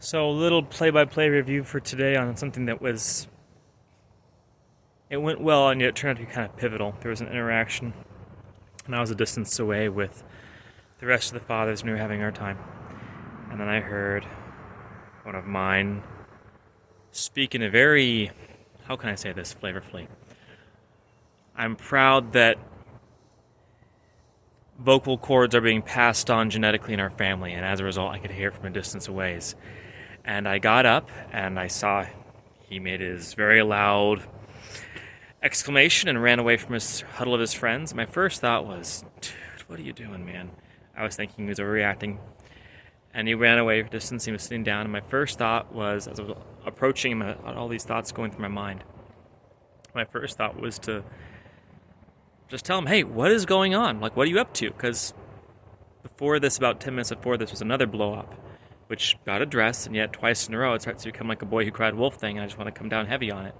So, a little play-by-play review for today on something it went well, and yet it turned out to be kind of pivotal. There was an interaction, and I was a distance away with the rest of the fathers, and we were having our time. And then I heard one of mine speak in a very, how can I say this flavorfully? I'm proud that vocal cords are being passed on genetically in our family, and as a result, I could hear it from a distance away. And I got up and I saw he made his very loud exclamation and ran away from his huddle of his friends. My first thought was, dude, what are you doing, man? I was thinking he was overreacting. And he ran away for distance. He was sitting down. And my first thought was, as I was approaching him, all these thoughts going through my mind. My first thought was to just tell him, hey, what is going on? Like, what are you up to? Because before this, about 10 minutes before this, was another blow up, which got addressed, and yet twice in a row it starts to become like a boy who cried wolf thing, and I just want to come down heavy on it.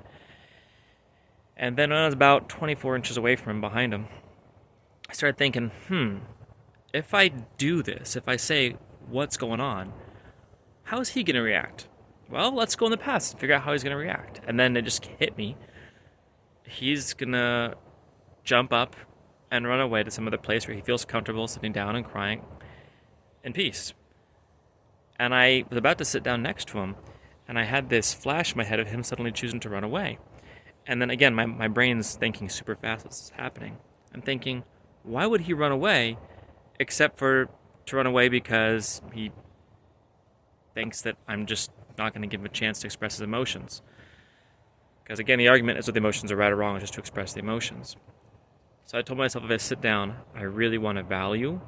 And then when I was about 24 inches away from him, behind him, I started thinking, if I do this, if I say, what's going on, how is he going to react? Well, let's go in the past and figure out how he's going to react. And then it just hit me. He's going to jump up and run away to some other place where he feels comfortable sitting down and crying in peace. And I was about to sit down next to him, and I had this flash in my head of him suddenly choosing to run away. And then again, my brain's thinking super fast, this is happening. I'm thinking, why would he run away except for to run away because he thinks that I'm just not going to give him a chance to express his emotions? Because again, the argument is that the emotions are right or wrong, it's just to express the emotions. So I told myself, if I sit down, I really want to value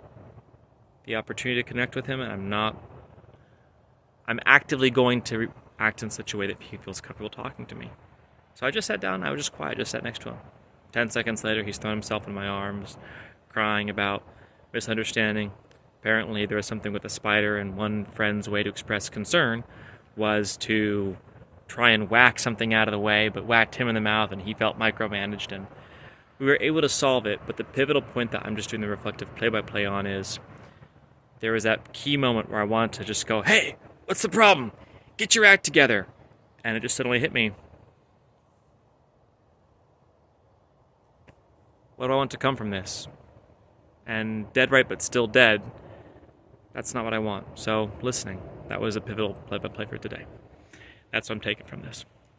the opportunity to connect with him, and I'm actively going to act in such a way that he feels comfortable talking to me. So I just sat down, I was just quiet, just sat next to him. 10 seconds later, he's thrown himself in my arms, crying about misunderstanding. Apparently there was something with a spider, and one friend's way to express concern was to try and whack something out of the way, but whacked him in the mouth, and he felt micromanaged, and we were able to solve it. But the pivotal point that I'm just doing the reflective play-by-play on is there was that key moment where I wanted to just go, hey, what's the problem? Get your act together. And it just suddenly hit me. What do I want to come from this? And dead right but still dead, that's not what I want. So listening, that was a pivotal play-by-play for today. That's what I'm taking from this.